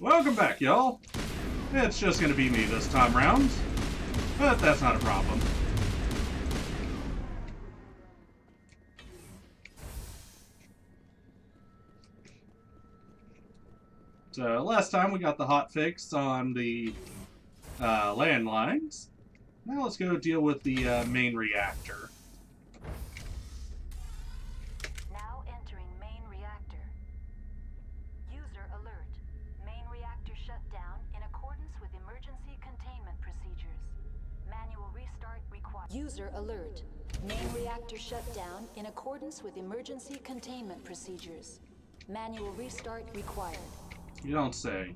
Welcome back, y'all. It's just gonna be me this time round, but that's not a problem. So last time we got the hotfix on the landlines. Now let's go deal with the main reactor. Now entering main reactor. User alert. Main reactor shut down in accordance with emergency containment procedures. Manual restart required. User alert. Main reactor shut down in accordance with emergency containment procedures. Manual restart required. You don't say.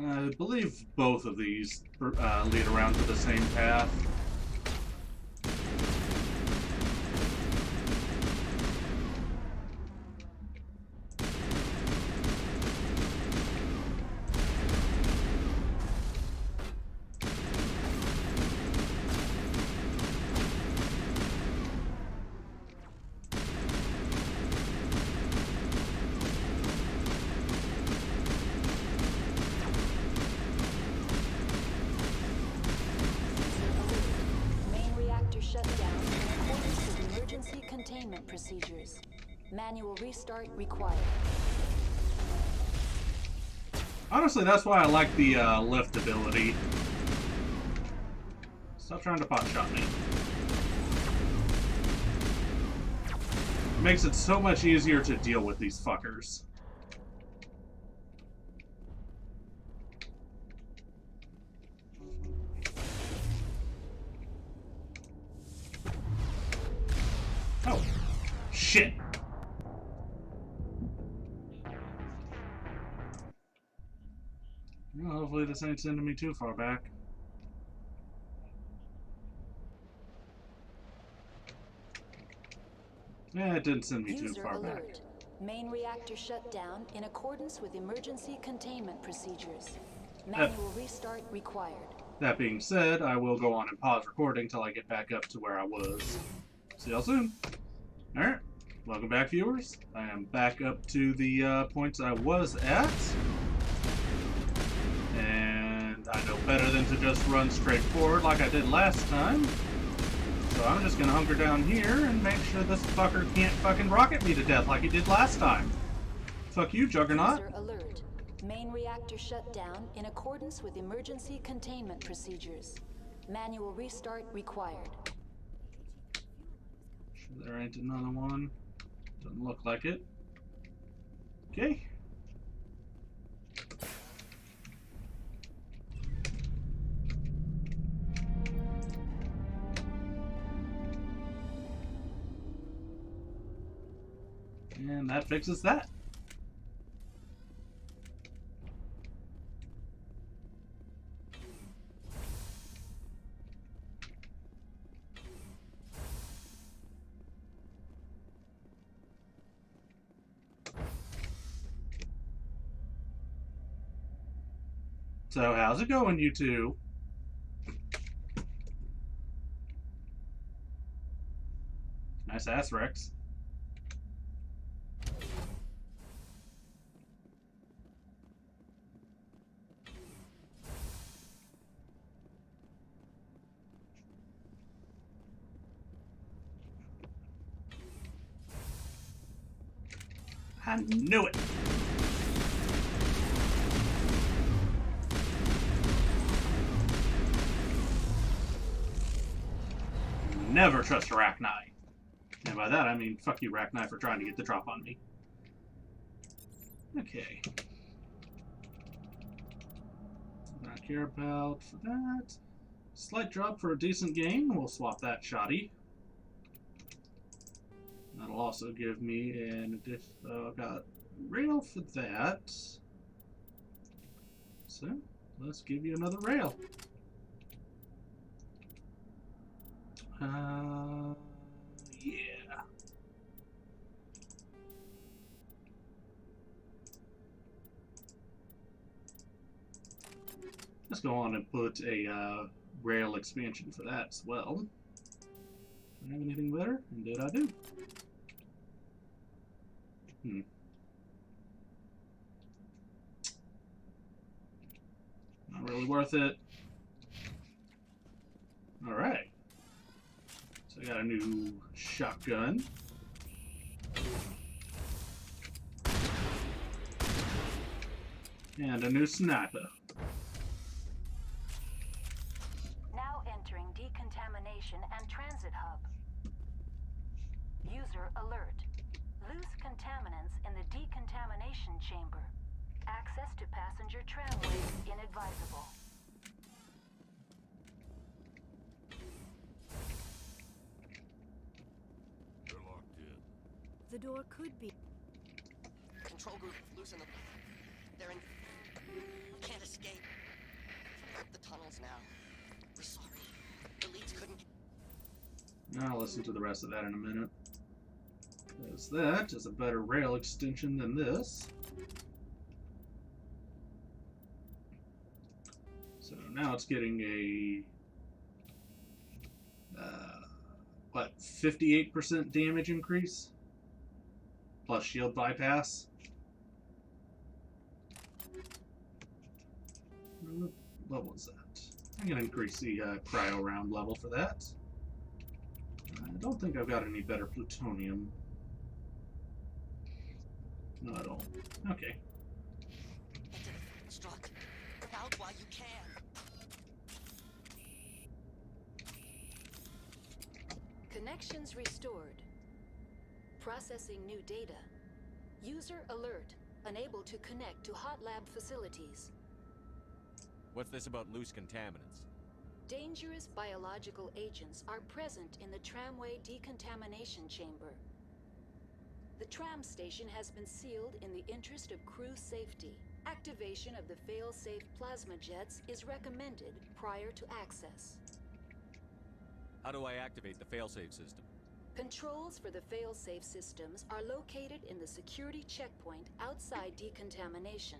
I believe both of these lead around to the same path. Containment procedures. Manual restart required. Honestly, that's why I like the lift ability. Stop trying to pot shot me. It makes it so much easier to deal with these fuckers. Oh, shit. Well, hopefully this ain't sending me too far back. Yeah, it didn't send me too far alert. back. Main reactor shut down in accordance with emergency containment procedures. Manual restart required. That being said, I will go on and pause recording till I get back up to where I was. See y'all soon. Alright, welcome back, viewers. I am back up to the points I was at. And I know better than to just run straight forward like I did last time. So I'm just gonna hunker down here and make sure this fucker can't fucking rocket me to death like he did last time. Fuck you, Juggernaut. User alert. Main reactor shut down in accordance with emergency containment procedures. Manual restart required. Sure there ain't another one. Doesn't look like it. Okay. And that fixes that. So how's it going, you two? Nice ass, Rex. I knew it. Never trust a Rachni. And by that I mean fuck you, Rachni, for trying to get the drop on me. Okay. Not care about for that. Slight drop for a decent gain. We'll swap that shoddy. That'll also give me an addition. I've got rail for that. So let's give you another rail. Yeah. Let's go on and put a rail expansion for that as well. I have anything better? Indeed I do. Not really worth it. Alright. So I got a new shotgun. And a new sniper. Now entering decontamination and transit hub. User alert. Loose contaminants in the decontamination chamber. Access to passenger tramways inadvisable. They're locked in. The door could be. Control group, loosen them. They're in. Can't escape. The tunnels now. We're sorry. The leads couldn't. I'll listen to the rest of that in a minute. Because that is a better rail extension than this. So now it's getting a what, 58% damage increase plus shield bypass. What level is that? I'm gonna increase the cryo round level for that. I don't think I've got any better plutonium. No, I don't. Okay. Into the struck. Out while you can. Connections restored. Processing new data. User alert. Unable to connect to hot lab facilities. What's this about loose contaminants? Dangerous biological agents are present in the tramway decontamination chamber. The tram station has been sealed in the interest of crew safety. Activation of the fail-safe plasma jets is recommended prior to access. How do I activate the failsafe system? Controls for the fail-safe systems are located in the security checkpoint outside decontamination.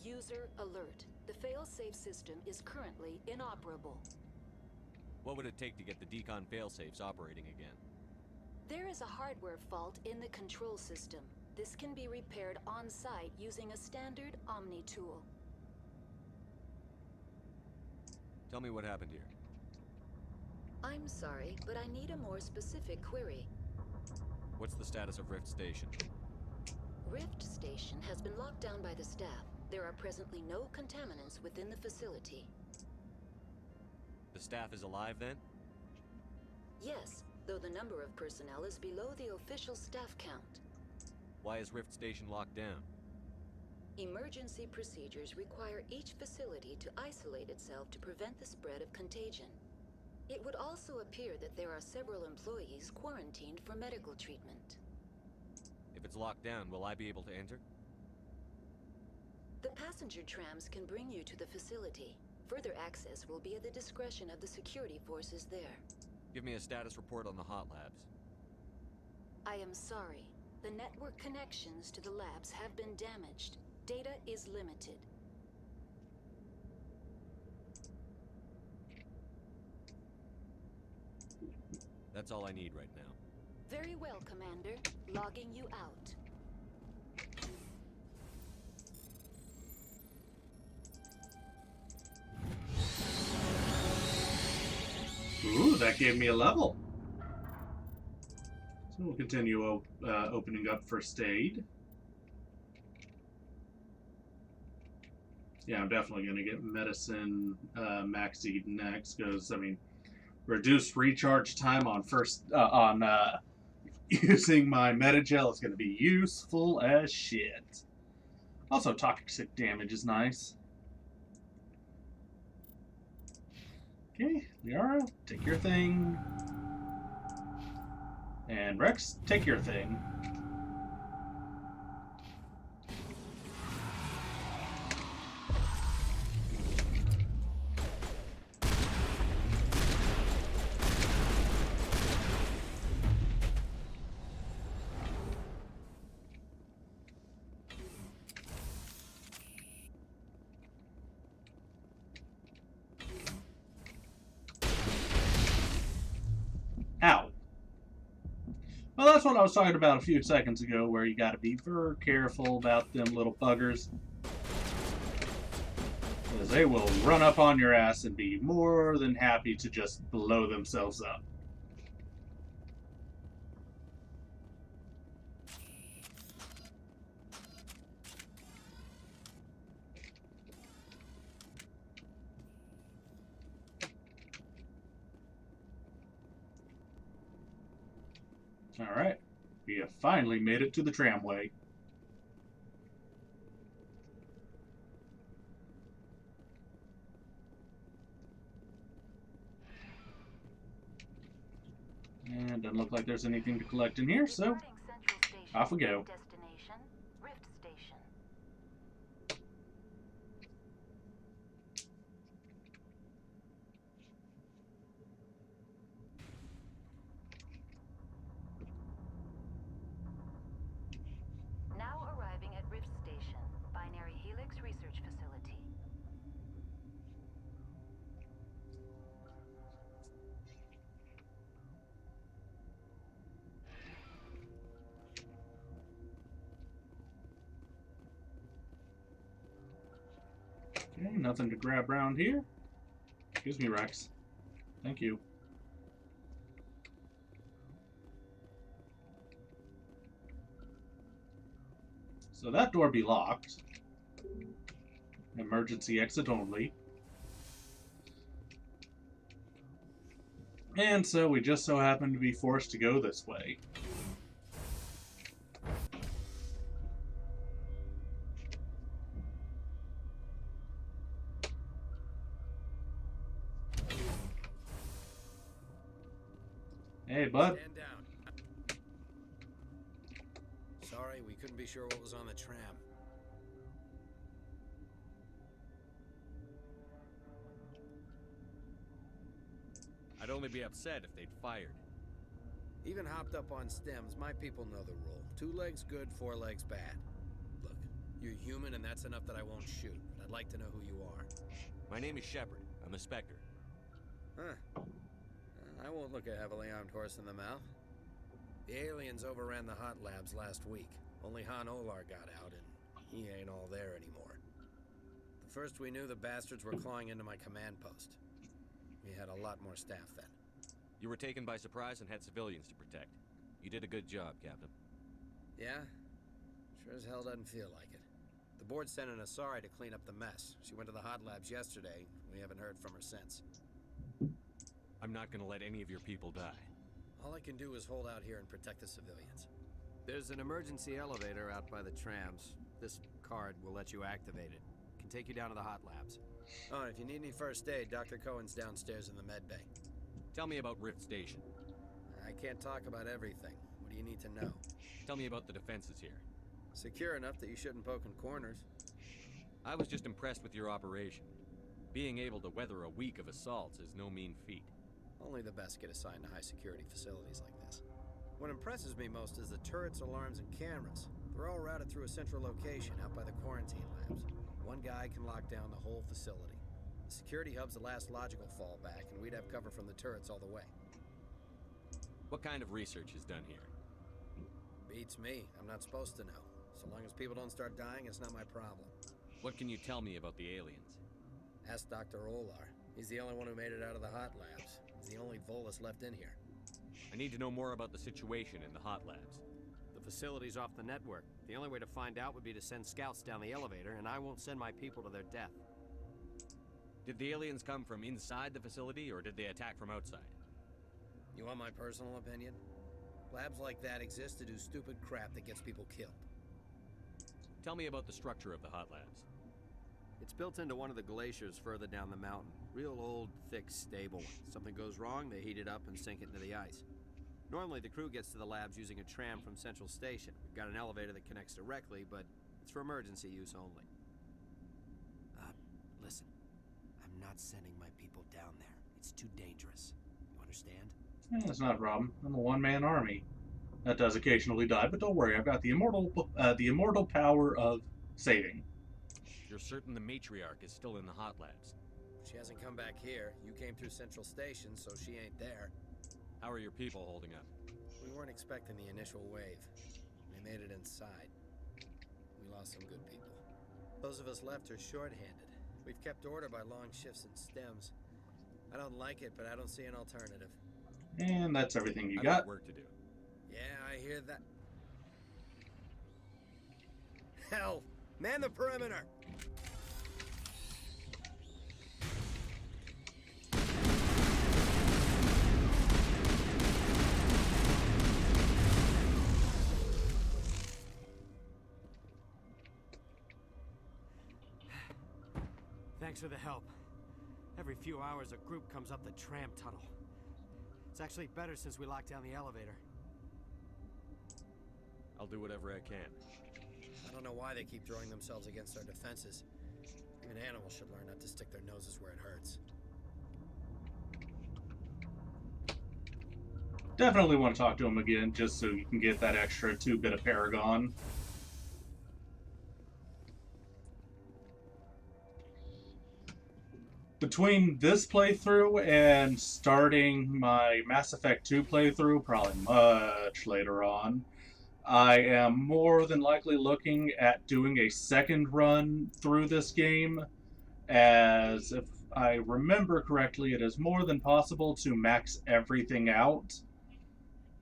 User alert. The fail-safe system is currently inoperable. What would it take to get the decon failsafes operating again? There is a hardware fault in the control system. This can be repaired on-site using a standard Omni tool. Tell me what happened here. I'm sorry, but I need a more specific query. What's the status of Rift Station? Rift Station has been locked down by the staff. There are presently no contaminants within the facility. The staff is alive then? Yes, though the number of personnel is below the official staff count. Why is Rift Station locked down? Emergency procedures require each facility to isolate itself to prevent the spread of contagion. It would also appear that there are several employees quarantined for medical treatment. If it's locked down, will I be able to enter? The passenger trams can bring you to the facility. Further access will be at the discretion of the security forces there. Give me a status report on the hot labs. I am sorry. The network connections to the labs have been damaged. Data is limited. That's all I need right now. Very well, Commander. Logging you out. Ooh, that gave me a level. So we'll continue opening up first aid. Yeah, I'm definitely going to get medicine maxied next because, I mean, reduced recharge time on using my Metagel is going to be useful as shit. Also, toxic damage is nice. Okay, Liara, take your thing. And Rex, take your thing. Well, that's what I was talking about a few seconds ago, where you gotta be very careful about them little buggers. Because they will run up on your ass and be more than happy to just blow themselves up. Alright, we have finally made it to the tramway. And doesn't look like there's anything to collect in here, so Departing Central Station. off we go. Destination, Rift Station. Now arriving at Rift Station, Binary Helix Research Facility. Okay, nothing to grab around here. Excuse me, Rex. Thank you. So that door be locked. Emergency exit only. And so we just so happen to be forced to go this way. Hey, bud. Stand down. Sorry, we couldn't be sure what was on the tram. I'd only be upset if they'd fired. Even hopped up on stems, my people know the rule. 2 legs good, 4 legs bad. Look, you're human and that's enough that I won't shoot, but I'd like to know who you are. My name is Shepard. I'm a Spectre. Huh. I won't look a heavily armed horse in the mouth. The aliens overran the hot labs last week. Only Han Olar got out, and he ain't all there anymore. The first we knew, the bastards were clawing into my command post. We had a lot more staff then. You were taken by surprise and had civilians to protect. You did a good job, Captain. Yeah? Sure as hell doesn't feel like it. The board sent an Asari to clean up the mess. She went to the hot labs yesterday. We haven't heard from her since. I'm not gonna let any of your people die. All I can do is hold out here and protect the civilians. There's an emergency elevator out by the trams. This card will let you activate it. Can take you down to the hot labs. Oh, and if you need any first aid, Dr. Cohen's downstairs in the med bay. Tell me about Rift Station. I can't talk about everything. What do you need to know? Tell me about the defenses here. Secure enough that you shouldn't poke in corners. I was just impressed with your operation. Being able to weather a week of assaults is no mean feat. Only the best get assigned to high-security facilities like this. What impresses me most is the turrets, alarms, and cameras. They're all routed through a central location out by the quarantine labs. One guy can lock down the whole facility. The security hub's the last logical fallback, and we'd have cover from the turrets all the way. What kind of research is done here? Beats me. I'm not supposed to know. So long as people don't start dying, it's not my problem. What can you tell me about the aliens? Ask Dr. Olar. He's the only one who made it out of the hot labs. He's the only Volus left in here. I need to know more about the situation in the hot labs. The facility's off the network. The only way to find out would be to send scouts down the elevator, and I won't send my people to their death. Did the aliens come from inside the facility, or did they attack from outside? You want my personal opinion? Labs like that exist to do stupid crap that gets people killed. Tell me about the structure of the hot labs. It's built into one of the glaciers further down the mountain. Real old, thick, stable one. Something goes wrong, they heat it up and sink it into the ice. Normally, the crew gets to the labs using a tram from Central Station. We've got an elevator that connects directly, but it's for emergency use only. Listen. I'm not sending my people down there. It's too dangerous. You understand? That's not a problem. I'm a one-man army. That does occasionally die, but don't worry. I've got the immortal power of saving. You're certain the matriarch is still in the hot labs? She hasn't come back here. You came through Central Station, so she ain't there. How are your people holding up? We weren't expecting the initial wave. They made it inside. We lost some good people. Those of us left are short-handed. We've kept order by long shifts and stems. I don't like it, but I don't see an alternative. And that's everything you I've got. work to do. Yeah, I hear that. Hell! Man the perimeter! Thanks for the help. Every few hours, a group comes up the tram tunnel. It's actually better since we locked down the elevator. I'll do whatever I can. I don't know why they keep throwing themselves against our defenses. Even animals should learn not to stick their noses where it hurts. Definitely want to talk to him again, just so you can get that extra 2-bit of Paragon. Between this playthrough and starting my Mass Effect 2 playthrough, probably much later on, I am more than likely looking at doing a second run through this game, as if I remember correctly, it is more than possible to max everything out.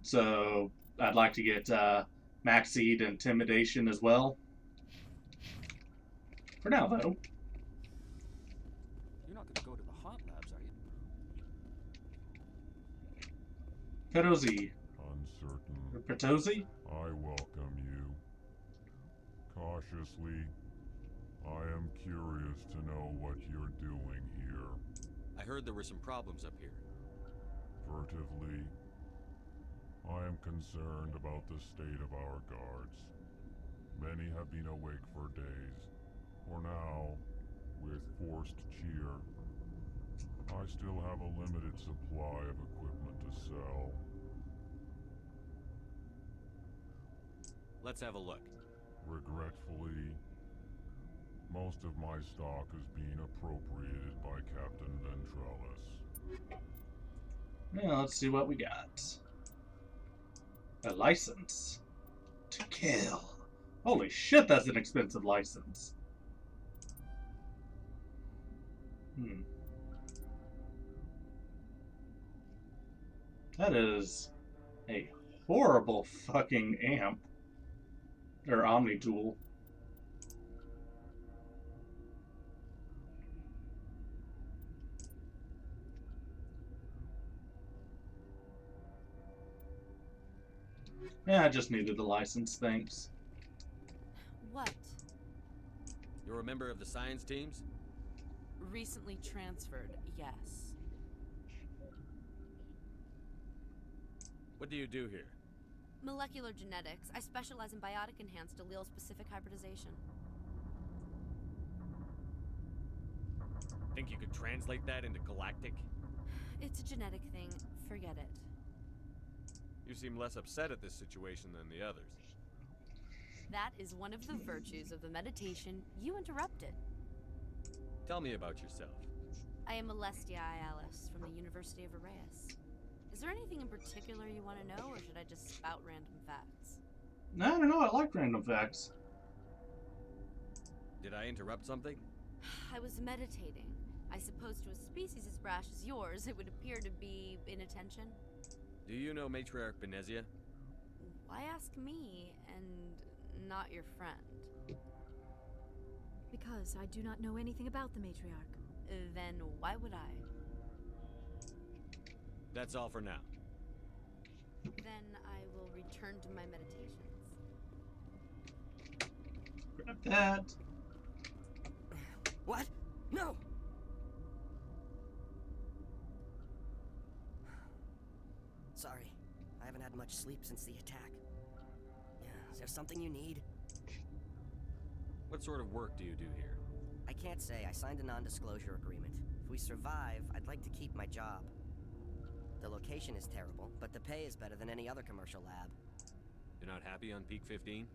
So I'd like to get Maxied Intimidation as well. For now, though. You're not gonna go to the hot labs, are you? Pedozi. Uncertain. Pedozi? I welcome you. Cautiously, I am curious to know what you're doing here. I heard there were some problems up here. Furtively, I am concerned about the state of our guards. Many have been awake for days. For now, with forced cheer, I still have a limited supply of equipment to sell. Let's have a look. Regretfully, most of my stock is being appropriated by Captain Ventrellis. Now let's see what we got. A license to kill. Holy shit, that's an expensive license. That is a horrible fucking amp. Or Omni-Tool. Yeah, I just needed the license, thanks. What? You're a member of the science teams? Recently transferred, yes. What do you do here? Molecular genetics. I specialize in biotic-enhanced allele-specific hybridization. Think you could translate that into galactic? It's a genetic thing. Forget it. You seem less upset at this situation than the others. That is one of the virtues of the meditation you interrupted. Tell me about yourself. I am Alestia Ialis from the University of Arraeus. Is there anything in particular you want to know, or should I just spout random facts? No, no, I like random facts. Did I interrupt something? I was meditating. I suppose to a species as brash as yours, it would appear to be inattention. Do you know Matriarch Benezia? Why ask me, and not your friend? Because I do not know anything about the matriarch. Then why would I? That's all for now. Then I will return to my meditations. Grab that. What? No! Sorry, I haven't had much sleep since the attack. Is there something you need? What sort of work do you do here? I can't say. I signed a non-disclosure agreement. If we survive, I'd like to keep my job. The location is terrible, but the pay is better than any other commercial lab. You're not happy on Peak 15?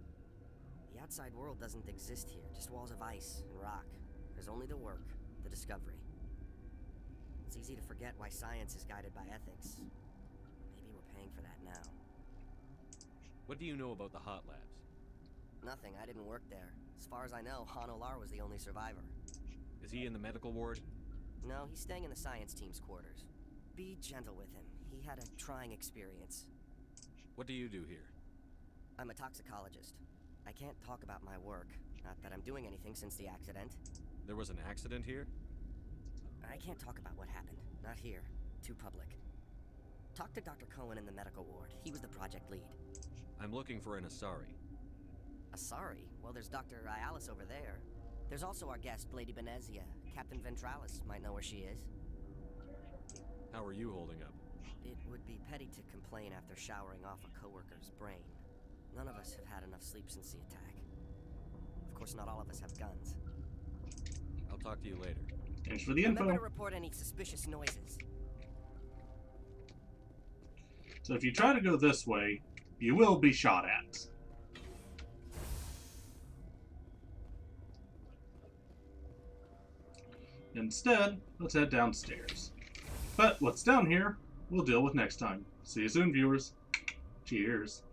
The outside world doesn't exist here, just walls of ice and rock. There's only the work, the discovery. It's easy to forget why science is guided by ethics. Maybe we're paying for that now. What do you know about the hot labs? Nothing. I didn't work there. As far as I know, Han Olar was the only survivor. Is he in the medical ward? No, he's staying in the science team's quarters. Be gentle with him. He had a trying experience. What do you do here? I'm a toxicologist. I can't talk about my work. Not that I'm doing anything since the accident. There was an accident here? I can't talk about what happened. Not here. Too public. Talk to Dr. Cohen in the medical ward. He was the project lead. I'm looking for an Asari. Asari? Well, there's Dr. Ialis over there. There's also our guest, Lady Benezia. Captain Ventralis might know where she is. How are you holding up? It would be petty to complain after showering off a coworker's brain. None of us have had enough sleep since the attack. Of course, not all of us have guns. I'll talk to you later. Thanks for the info. Remember to report any suspicious noises. So if you try to go this way, you will be shot at. Instead, let's head downstairs. But what's down here, we'll deal with next time. See you soon, viewers. Cheers.